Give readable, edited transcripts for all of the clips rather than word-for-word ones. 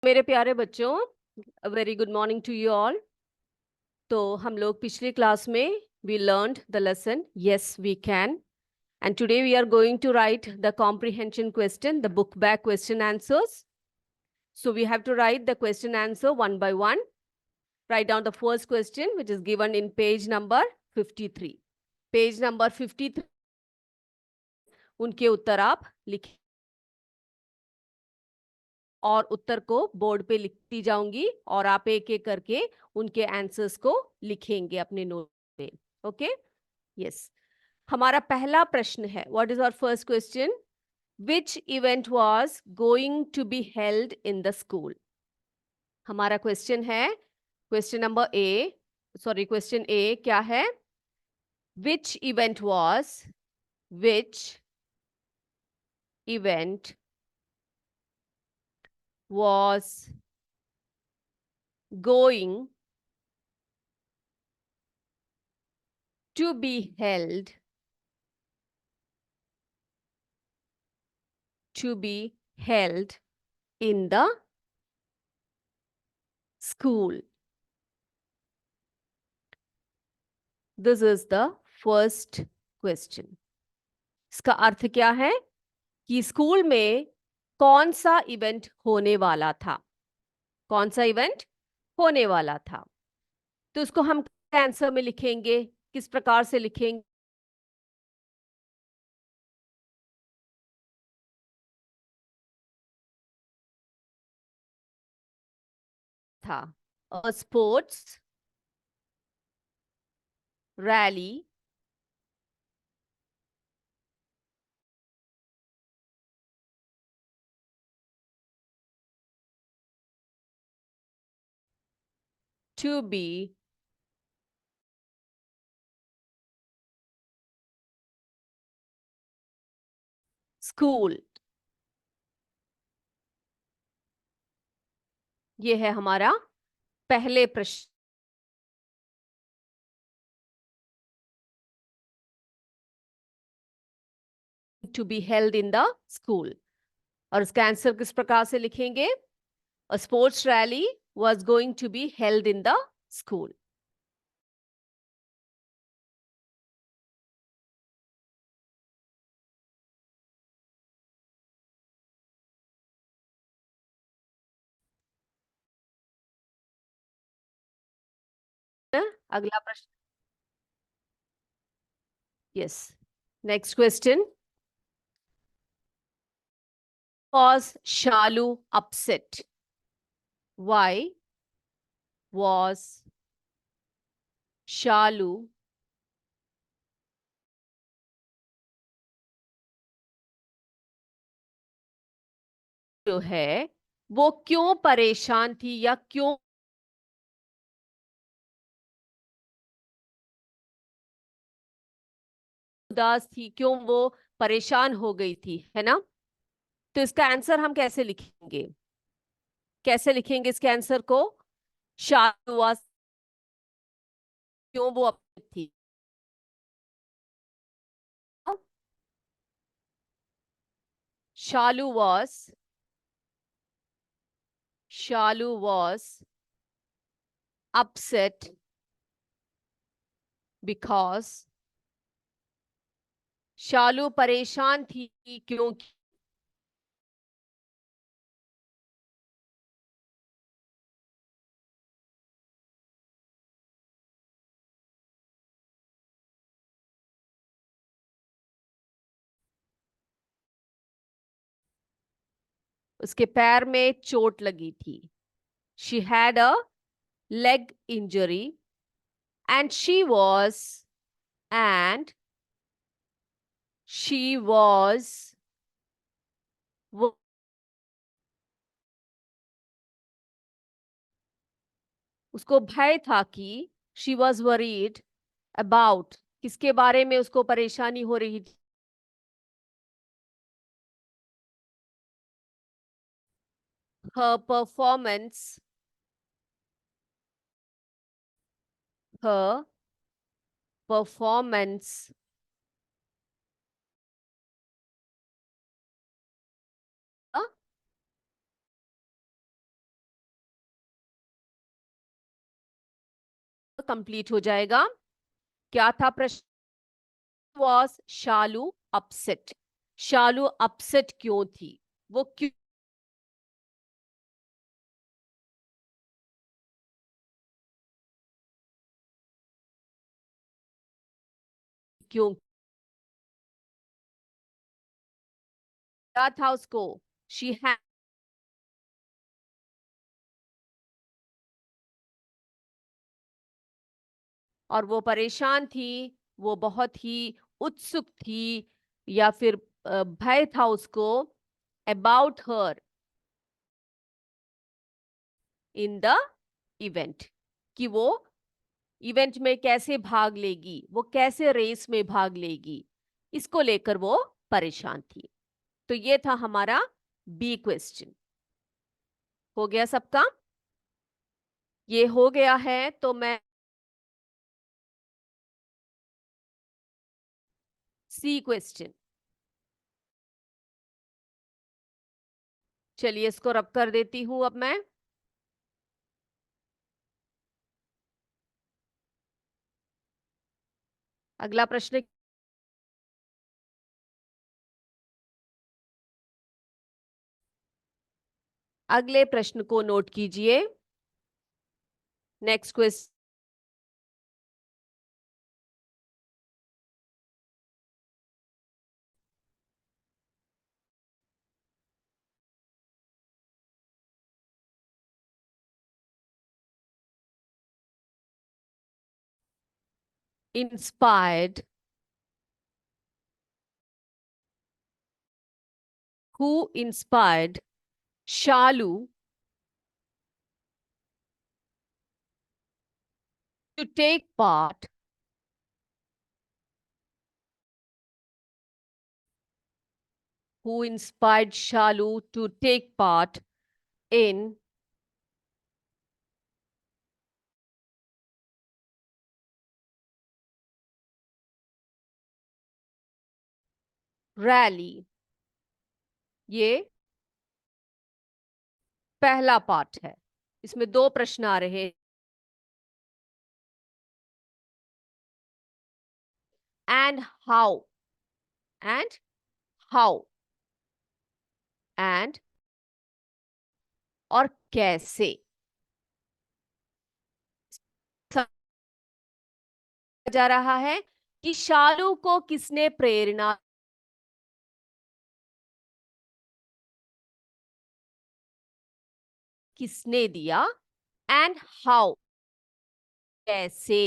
मेरे प्यारे बच्चों, very good morning to you all. तो हम लोग पिछली क्लास में we learned the lesson yes we can, and today we are going to write the comprehension question, the book back question answers. So we have to write the question answer one by one. Write down the first question, which is given in page number 53. Page number 53, उनके उत्तर आप लिखें और उत्तर को board पे लिखती जाऊंगी और आप एक एक करके उनके आंसर्स को लिखेंगे अपने नोट पे. Okay, yes. हमारा पहला प्रश्न है, what is our first question? Which event was going to be held in the school? हमारा क्वेश्चन है, question number A, sorry question A क्या है? Which event was, which event was going to be held in the school? This is the first question. इसका अर्थ क्या है कि school में कौन सा इवेंट होने वाला था? कौन सा इवेंट होने वाला था? तो इसको हम आंसर में लिखेंगे, किस प्रकार से लिखेंगे? था a sports rally to be school. ये है हमारा पहले प्रश्न. To be held in the school, और इसका आंसर किस प्रकार से लिखेंगे? A sports rally was going to be held in the school. अगला प्रश्न. Yes, next question. Was Shalu upset? Why was Shalu जो है वो क्यों परेशान थी या क्यों उदास थी, क्यों वो परेशान हो गई थी, है ना? तो इसका आंसर हम कैसे लिखेंगे? कैसे लिखेंगे इसके आंसर को? शालू was, क्यों वो अपसेट थी? शालू was, Shalu was upset because, शालू परेशान थी क्योंकि उसके पैर में चोट लगी थी. She had a leg injury and and she was वो उसको भय था कि she was worried about, किसके बारे में उसको परेशानी हो रही थी? her performance her performance complete हो जाएगा। क्या था प्रश्न? Was Shalu upset? Shalu upset क्यों थी? वो क्यों क्यों क्या था उसको? शी है और वो परेशान थी, वो बहुत ही उत्सुक थी, या फिर भय था उसको about her in the event, कि वो इवेंट में कैसे भाग लेगी, वो कैसे रेस में भाग लेगी, इसको लेकर वो परेशान थी। तो ये था हमारा बी क्वेश्चन। हो गया सबका? ये हो गया है तो मैं सी क्वेश्चन, चलिए इसको रब कर देती हूं अब मैं। अगला प्रश्न, अगले प्रश्न को नोट कीजिए। Next question, inspired, who inspired Shalu to take part who inspired Shalu to take part in rally? ये पहला पार्ट है, इसमें दो प्रश्न आ रहे हैं। And how, and how, and और कैसे जा रहा है कि शालू को किसने प्रेरणा, किसने दिया, एंड हाउ कैसे।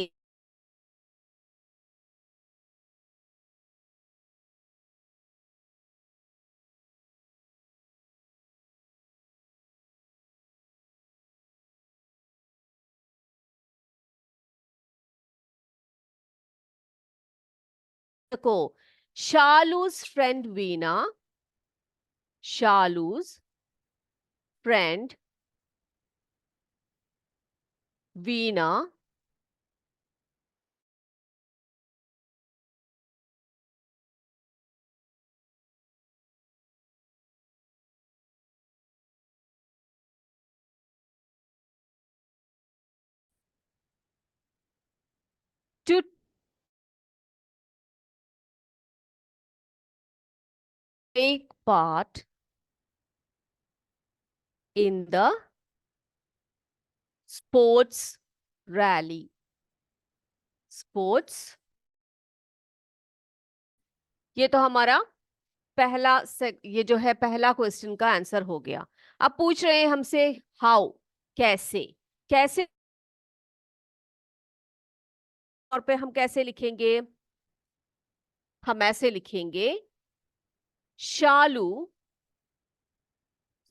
को Shalu's friend Veena, Shalu's friend Veena to take part in the sports rally, sports. ये तो हमारा ये जो है पहला क्वेश्चन का आंसर हो गया। अब पूछ रहे हैं हमसे हाउ, कैसे। कैसे तौर पे हम कैसे लिखेंगे? हम ऐसे लिखेंगे, शालू,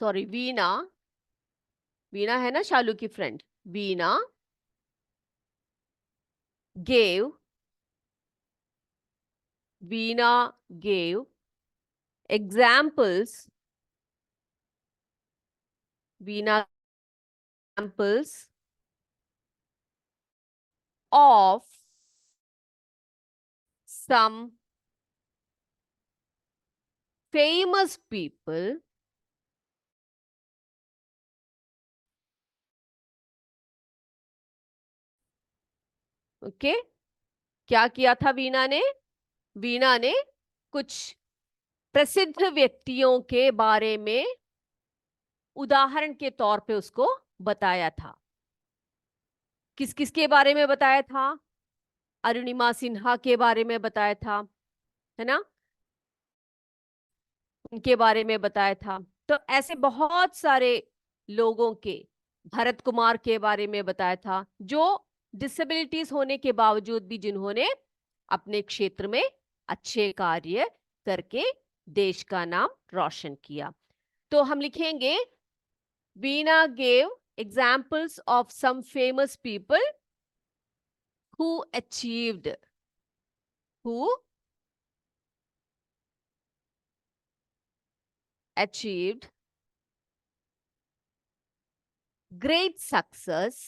सॉरी वीना, वीना है ना शालू की friend, Veena gave, Veena gave examples, Veena examples of some famous people okay, क्या किया था वीणा ने? वीणा ने कुछ प्रसिद्ध व्यक्तियों के बारे में उदाहरण के तौर पे उसको बताया था। किस किस के बारे में बताया था? अरुणिमा सिन्हा के बारे में बताया था, है ना, उनके बारे में बताया था। तो ऐसे बहुत सारे लोगों के, भरत कुमार के बारे में बताया था, जो डिसेबिलिटीज होने के बावजूद भी जिन्होंने अपने क्षेत्र में अच्छे कार्य करके देश का नाम रोशन किया। तो हम लिखेंगे Veena gave examples of some famous people who achieved who achieved great success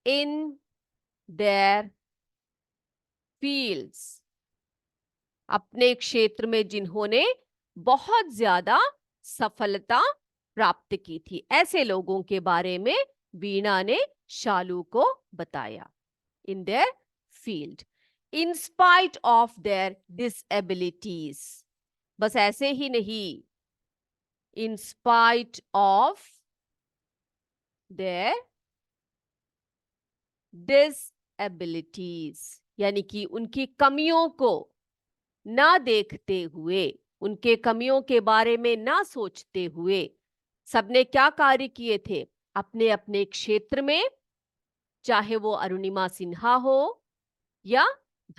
in their fields। अपने क्षेत्र में जिन्होंने बहुत ज्यादा सफलता प्राप्त की थी, ऐसे लोगों के बारे में वीणा ने शालू को बताया। In their field, in spite of their डिसएबिलिटीज। बस ऐसे ही नहीं, इन स्पाइट ऑफ देयर डिसएबिलिटीज, यानी कि उनकी कमियों को ना देखते हुए, उनके कमियों के बारे में ना सोचते हुए, सबने क्या कार्य किए थे अपने अपने क्षेत्र में? चाहे वो अरुणिमा सिन्हा हो, या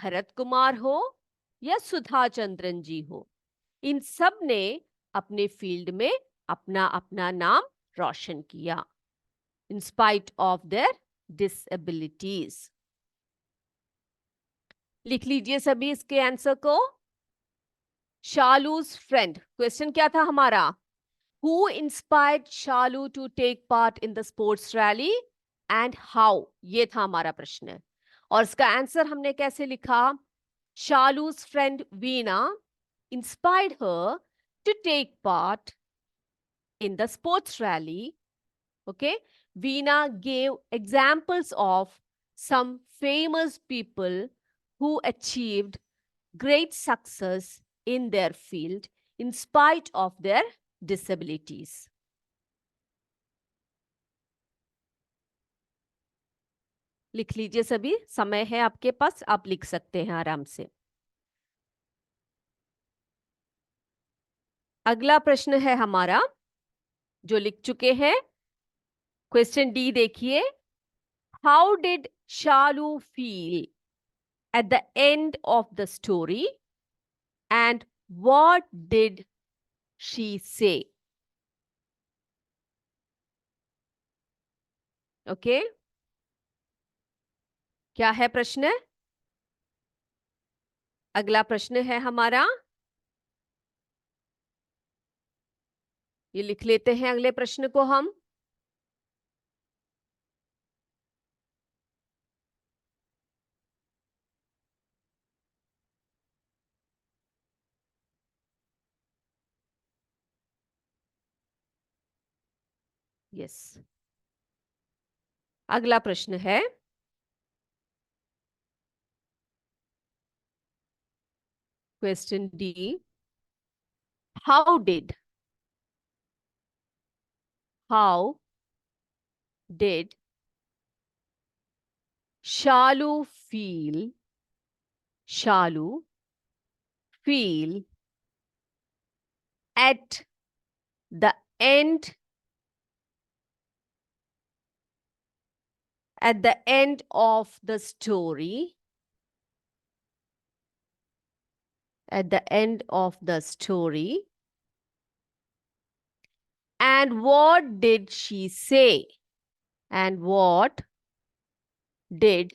भरत कुमार हो, या सुधा चंद्रन जी हो, इन सब ने अपने फील्ड में अपना अपना नाम रोशन किया, इन स्पाइट ऑफ देयर डिसएबिलिटीज। लिख लीजिए सभी इसके आंसर को। शालू's फ्रेंड, क्वेश्चन क्या था हमारा? Who inspired Shalu to take part in the sports rally and how? ये था हमारा प्रश्न। और इसका आंसर हमने कैसे लिखा? शालू's friend Veena inspired her to take part in the sports rally. Okay, Veena gave examples of some famous people who achieved great success in their field in spite of their disabilities. लिख लीजिए सभी, समय है आपके पास, आप लिख सकते हैं आराम से। अगला प्रश्न है हमारा, जो लिख चुके हैं, क्वेश्चन डी देखिए। How did Shalu feel at the end of the story and what did she say? Okay, क्या है प्रश्न? अगला प्रश्न है हमारा, ये लिख लेते हैं अगले प्रश्न को हम। यस, अगला प्रश्न है, question D. How did how did Shalu feel at the end of the story, and what did she say? And what did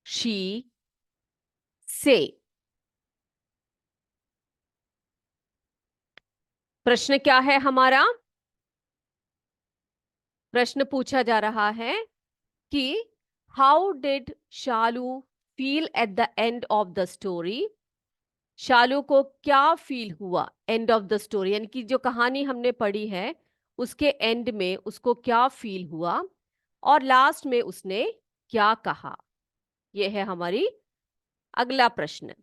she say? प्रश्न क्या है हमारा? प्रश्न पूछा जा रहा है कि how did Shalu feel at the end of the story? Shalu को क्या फील हुआ एंड ऑफ द स्टोरी, यानी कि जो कहानी हमने पढ़ी है उसके एंड में उसको क्या फील हुआ और लास्ट में उसने क्या कहा। यह है हमारी अगला प्रश्न।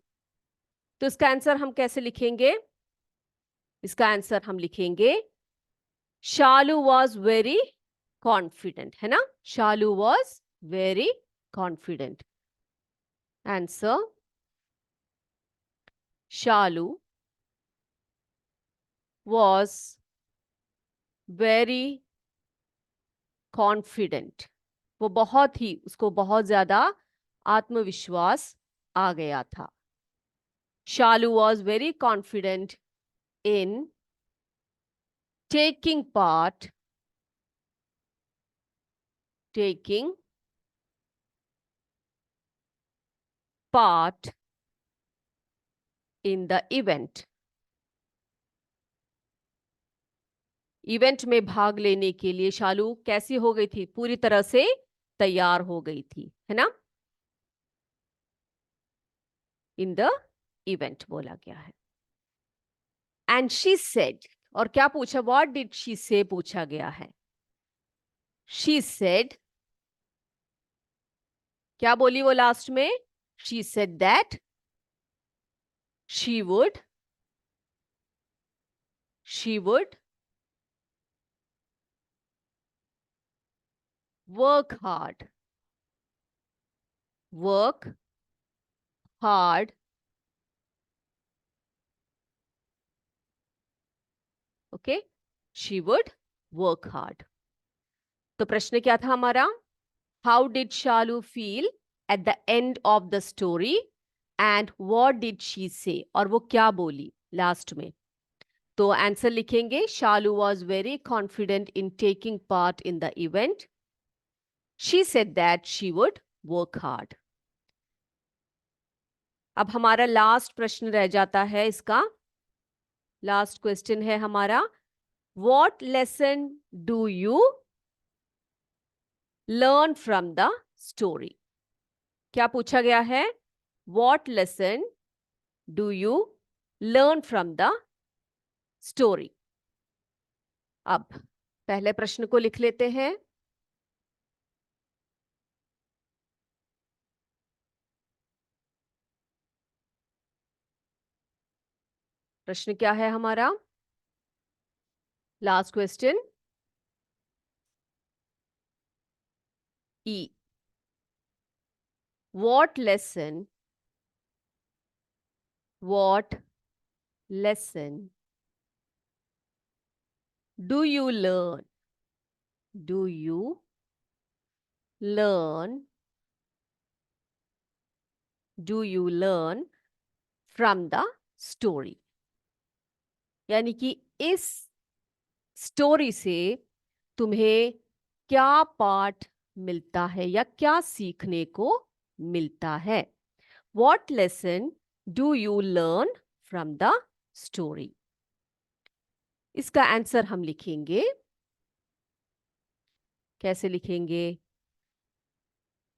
तो इसका आंसर हम कैसे लिखेंगे? इसका आंसर हम लिखेंगे शालू वॉज वेरी कॉन्फिडेंट, है ना। Shalu was very confident. Answer Shalu was very confident. वो बहुत ही, उसको बहुत ज्यादा आत्मविश्वास आ गया था। Shalu was very confident in taking part taking part in the event। Event में भाग लेने के लिए शालू कैसी हो गई थी? पूरी तरह से तैयार हो गई थी, है ना। इन द इवेंट बोला गया है। एंड शी सेड, और क्या पूछा? व्हाट डिड शी से पूछा गया है। शी सेड, क्या बोली वो लास्ट में? She said that she would work hard okay, she would work hard. तो प्रश्न क्या था हमारा? How did Shalu feel at the end of the story and what did she से, और वो क्या बोली लास्ट में। तो आंसर लिखेंगे Shalu was very confident in taking part in the event. She said that she would work hard. अब हमारा लास्ट प्रश्न रह जाता है, इसका लास्ट क्वेश्चन है हमारा, what lesson do you learn from the story. क्या पूछा गया है? What lesson do you learn from the story. अब पहले प्रश्न को लिख लेते हैं। प्रश्न क्या है हमारा? Last question E, what lesson do you learn do you learn do you learn from the story। यानी कि इस स्टोरी से तुम्हें क्या पाठ मिलता है या क्या सीखने को मिलता है। What lesson do you learn from the story। इसका आंसर हम लिखेंगे, कैसे लिखेंगे?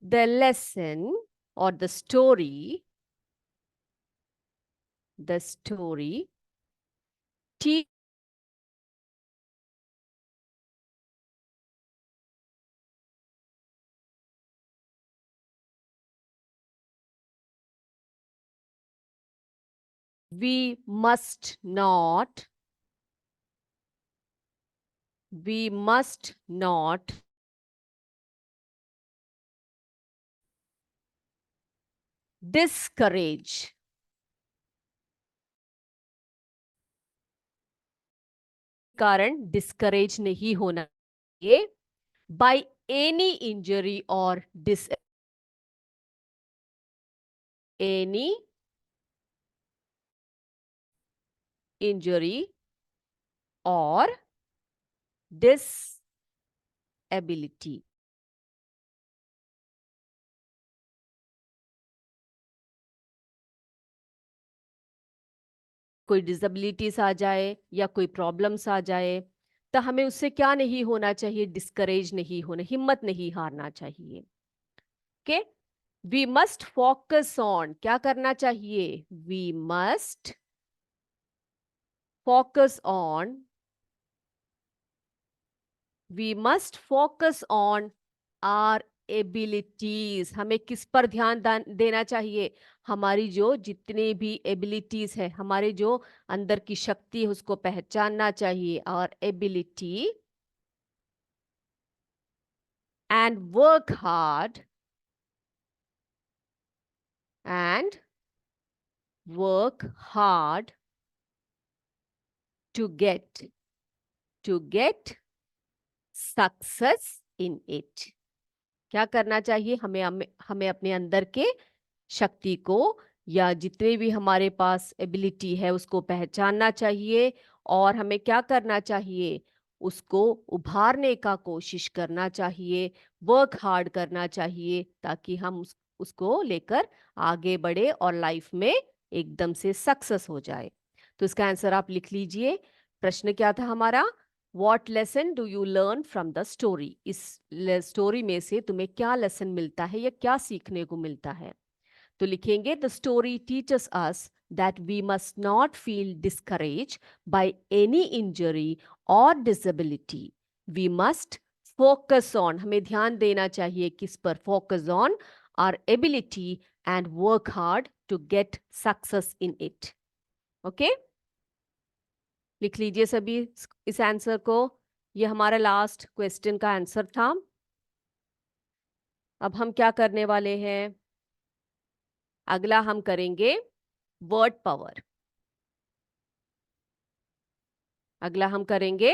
The lesson or the story teach we must not discourage कारण डिस्करेज नहीं होना चाहिए बाय एनी इंजरी और एनी इंजरी और डिसएबिलिटी। कोई डिसेबिलिटीज आ जाए या कोई प्रॉब्लम्स आ जाए तो हमें उससे क्या नहीं होना चाहिए? डिस्करेज नहीं होना, हिम्मत नहीं हारना चाहिए। Okay, we must focus on, क्या करना चाहिए? We must focus on, we must focus on our abilities. हमें किस पर ध्यान देना चाहिए? हमारी जो जितने भी एबिलिटीज है, हमारे जो अंदर की शक्ति है, उसको पहचानना चाहिए। और ability and work hard, and work hard to get to get success in it. क्या करना चाहिए? हमें अपने अंदर के शक्ति को या जितने भी हमारे पास एबिलिटी है उसको पहचानना चाहिए। और हमें क्या करना चाहिए? उसको उभारने का कोशिश करना चाहिए, वर्क हार्ड करना चाहिए, ताकि हम उसको लेकर आगे बढ़े और लाइफ में एकदम से सक्सेस हो जाए। तो इसका आंसर आप लिख लीजिए। प्रश्न क्या था हमारा? What lesson do you learn from the story? इस स्टोरी में से तुम्हें क्या लेसन मिलता है या क्या सीखने को मिलता है? तो लिखेंगे the story teaches us that we must not feel discourage by any injury और disability. We must focus on, हमें ध्यान देना चाहिए किस पर? Focus on our ability and work hard to get success in it. Okay, लिख लीजिए सभी इस आंसर को। ये हमारा लास्ट क्वेश्चन का आंसर था। अब हम क्या करने वाले हैं? अगला हम करेंगे वर्ड पावर। अगला हम करेंगे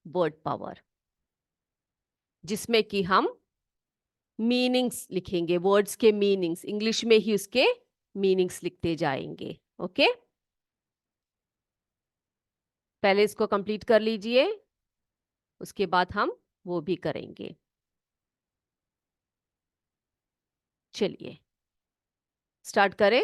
वर्ड पावर, जिसमें कि हम मीनिंग्स लिखेंगे, वर्ड्स के मीनिंग्स, इंग्लिश में ही उसके मीनिंग्स लिखते जाएंगे। ओके, पहले इसको कंप्लीट कर लीजिए, उसके बाद हम वो भी करेंगे। चलिए स्टार्ट करें।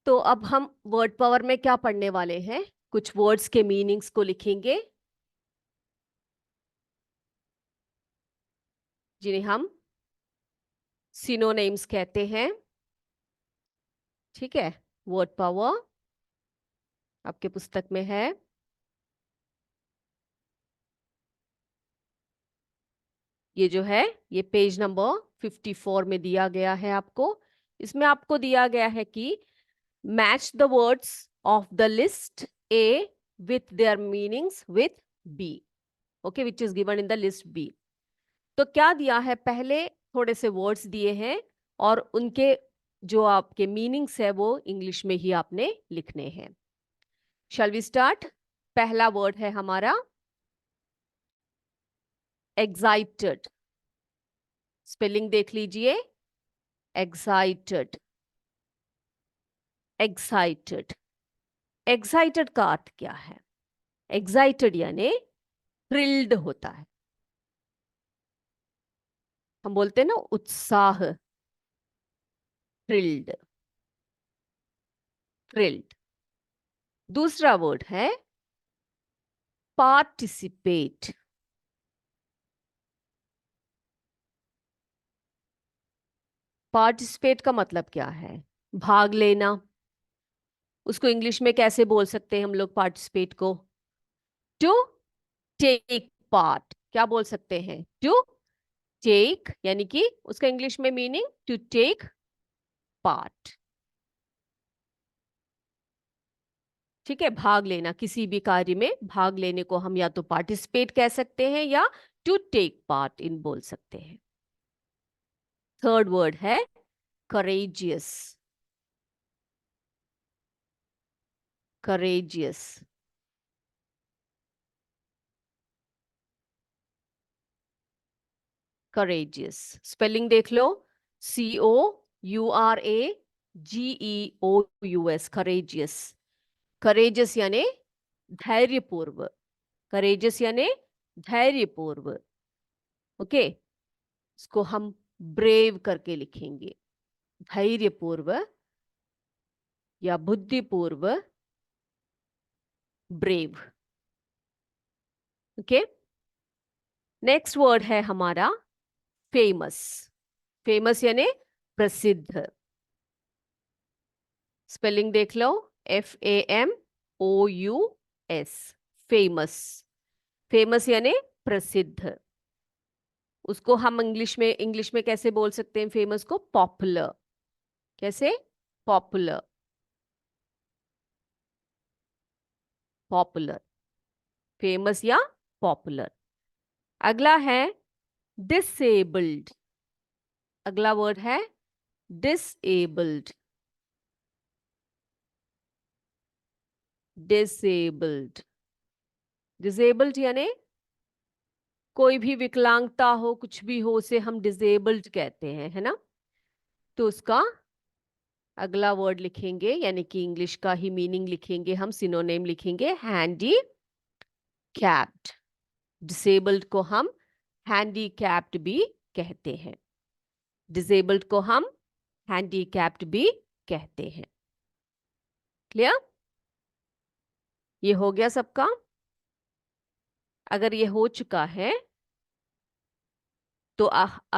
तो अब हम वर्ड पावर में क्या पढ़ने वाले हैं? कुछ वर्ड्स के मीनिंग्स को लिखेंगे, जिन्हें हम सिनोनिम्स कहते हैं। ठीक है, वर्ड पावर आपके पुस्तक में है। ये जो है, ये पेज नंबर 54 में दिया गया है आपको। इसमें आपको दिया गया है कि match the words of the list A with their meanings with B. Okay, which is given in the list B. तो क्या दिया है? पहले थोड़े से वर्ड्स दिए हैं और उनके जो आपके मीनिंग्स है वो इंग्लिश में ही आपने लिखने हैं। Shall we start? पहला वर्ड है हमारा एक्साइटेड। स्पेलिंग देख लीजिए, एक्साइटेड, एक्साइटेड। एक्साइटेड का अर्थ क्या है? एक्साइटेड यानी थ्रिल्ड होता है। हम बोलते हैं ना उत्साह, थ्रिल्ड, थ्रिल्ड। दूसरा वर्ड है पार्टिसिपेट। पार्टिसिपेट का मतलब क्या है? भाग लेना। उसको इंग्लिश में कैसे बोल सकते हैं हम लोग पार्टिसिपेट को? To take part. क्या बोल सकते हैं? टू टेक, यानी कि उसका इंग्लिश में मीनिंग टू टेक पार्ट। ठीक है, भाग लेना, किसी भी कार्य में भाग लेने को हम या तो पार्टिसिपेट कह सकते हैं या टू टेक पार्ट इन बोल सकते हैं। थर्ड वर्ड है करेजियस। Courageous, courageous. स्पेलिंग देख लो, COURAGEOUS, करेजियस। करेजियस यानी धैर्यपूर्व, करेजियस यानी धैर्यपूर्व। ओके, इसको हम ब्रेव करके लिखेंगे, धैर्यपूर्व या बुद्धिपूर्व, ब्रेव। ओके, नेक्स्ट वर्ड है हमारा फेमस। फेमस यानी प्रसिद्ध। स्पेलिंग देख लो, FAMOUS, फेमस। फेमस यानी प्रसिद्ध। उसको हम इंग्लिश में कैसे बोल सकते हैं फेमस को? पॉपुलर। कैसे? पॉपुलर। पॉपुलर, फेमस या पॉपुलर। अगला है डिसेबल्ड। अगला वर्ड है डिसेबल्ड। डिसेबल्ड। डिसेबल्ड यानी कोई भी विकलांगता हो, कुछ भी हो, उसे हम डिसेबल्ड कहते हैं, है ना? तो उसका अगला वर्ड लिखेंगे, यानी कि इंग्लिश का ही मीनिंग लिखेंगे हम, सिनोनिम लिखेंगे हैंडी कैप्ड। डिसेबल्ड को हम हैंडी कैप्ड भी कहते हैं। डिसेबल्ड को हम हैंडी कैप्ड भी कहते हैं। क्लियर? ये हो गया सबका? अगर ये हो चुका है तो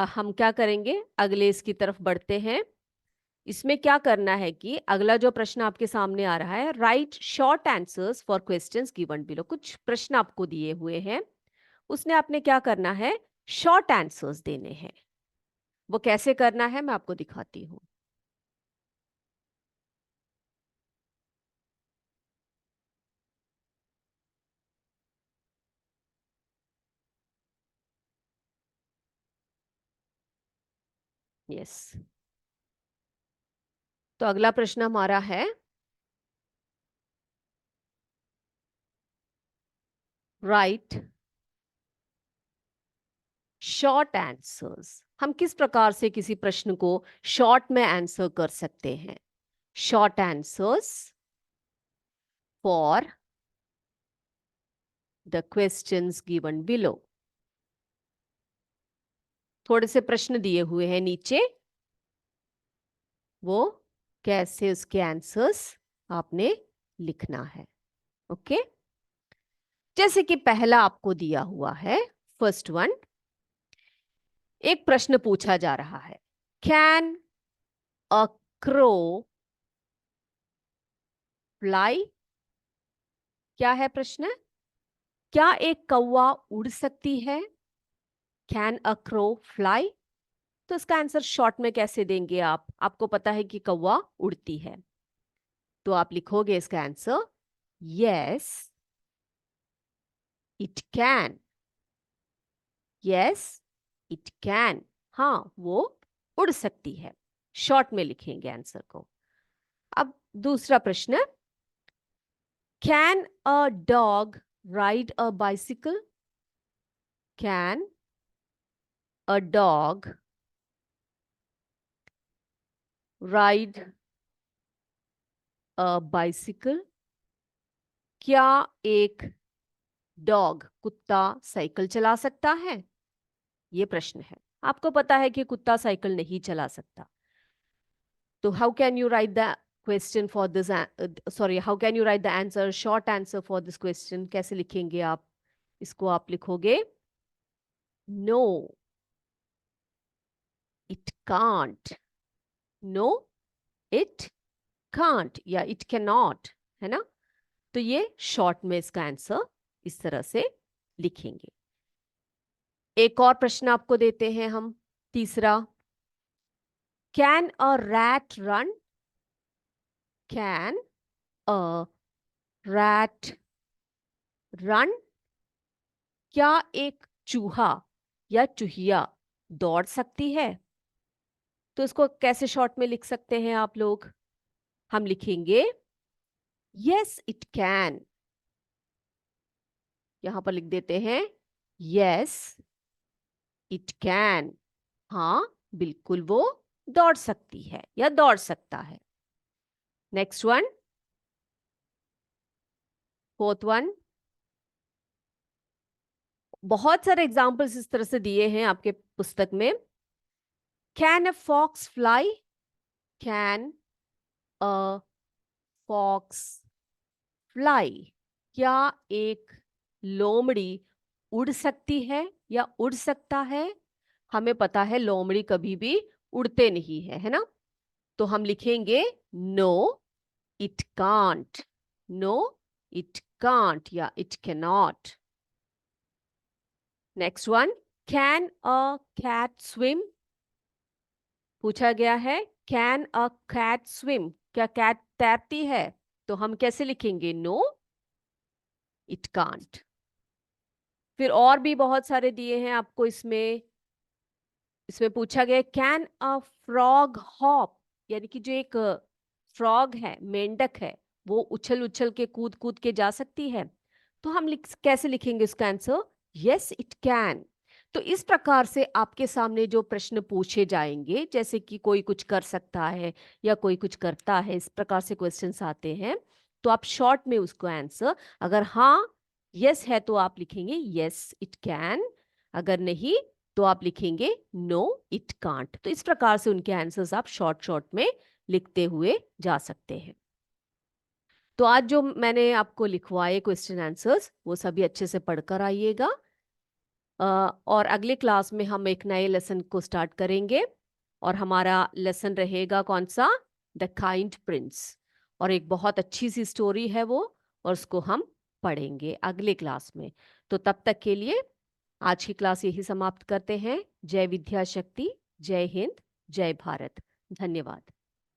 हम क्या करेंगे, अगले इसकी तरफ बढ़ते हैं। इसमें क्या करना है कि अगला जो प्रश्न आपके सामने आ रहा है, right short answers for questions given below. कुछ प्रश्न आपको दिए हुए हैं, उसने आपने क्या करना है, शॉर्ट आंसर्स देने हैं। वो कैसे करना है मैं आपको दिखाती हूँ। यस, तो अगला प्रश्न हमारा है, राइट शॉर्ट आंसर्स। हम किस प्रकार से किसी प्रश्न को शॉर्ट में आंसर कर सकते हैं? Short answers for the questions given below. थोड़े से प्रश्न दिए हुए हैं नीचे, वो कैसे उसके आंसर्स आपने लिखना है। ओके, जैसे कि पहला आपको दिया हुआ है, फर्स्ट वन, एक प्रश्न पूछा जा रहा है, कैन अ क्रो फ्लाई? क्या है प्रश्न? क्या एक कौवा उड़ सकती है? Can a crow fly? तो इसका आंसर शॉर्ट में कैसे देंगे आप? आपको पता है कि कौवा उड़ती है, तो आप लिखोगे इसका answer, yes it can. Yes it can, हाँ वो उड़ सकती है। शॉर्ट में लिखेंगे आंसर को। अब दूसरा प्रश्न, can a dog ride a bicycle? Can a dog ride a bicycle? क्या एक डॉग, कुत्ता, साइकिल चला सकता है? ये प्रश्न है। आपको पता है कि कुत्ता साइकिल नहीं चला सकता, तो how can you write the question for this, sorry, how can you write the answer, short answer for this question? कैसे लिखेंगे आप इसको? आप लिखोगे, no it can't. No it can't या इट कैन नॉट, है ना? तो ये शॉर्ट में इसका आंसर इस तरह से लिखेंगे। एक और प्रश्न आपको देते हैं हम, तीसरा, can a rat run? Can a rat run? क्या एक चूहा या चूहिया दौड़ सकती है? तो इसको कैसे शॉर्ट में लिख सकते हैं आप लोग? हम लिखेंगे, यस इट कैन। यहां पर लिख देते हैं, यस इट कैन, हाँ बिल्कुल वो दौड़ सकती है या दौड़ सकता है। नेक्स्ट वन, फोर्थ वन, बहुत सारे एग्जाम्पल्स इस तरह से दिए हैं आपके पुस्तक में। Can a fox fly? Can a fox fly? क्या एक लोमड़ी उड़ सकती है? या उड़ सकता है? हमें पता है लोमड़ी कभी भी उड़ते नहीं है ना? तो हम लिखेंगे no it can't, no it can't या it cannot. Next one, can a cat swim? पूछा गया है कैन अ कैट स्विम, क्या कैट तैरती है? तो हम कैसे लिखेंगे? No it can't. फिर और भी बहुत सारे दिए हैं आपको इसमें। इसमें पूछा गया कैन अ फ्रॉग हॉप, यानी कि जो एक फ्रॉग है, मेंढक है, वो उछल उछल के कूद कूद के जा सकती है? तो हम कैसे लिखेंगे इसका आंसर? Yes it can. तो इस प्रकार से आपके सामने जो प्रश्न पूछे जाएंगे, जैसे कि कोई कुछ कर सकता है या कोई कुछ करता है, इस प्रकार से क्वेश्चंस आते हैं, तो आप शॉर्ट में उसको आंसर, अगर हाँ यस है तो आप लिखेंगे यस इट कैन, अगर नहीं तो आप लिखेंगे नो इट कांट। तो इस प्रकार से उनके आंसर्स आप शॉर्ट शॉर्ट में लिखते हुए जा सकते हैं। तो आज जो मैंने आपको लिखवाए क्वेश्चन आंसर्स, वो सभी अच्छे से पढ़कर आइएगा। और अगले क्लास में हम एक नए लेसन को स्टार्ट करेंगे और हमारा लेसन रहेगा कौन सा? The kind Prince. और एक बहुत अच्छी सी स्टोरी है वो, और उसको हम पढ़ेंगे अगले क्लास में। तो तब तक के लिए आज की क्लास यही समाप्त करते हैं। जय विद्या शक्ति, जय हिंद, जय भारत। धन्यवाद।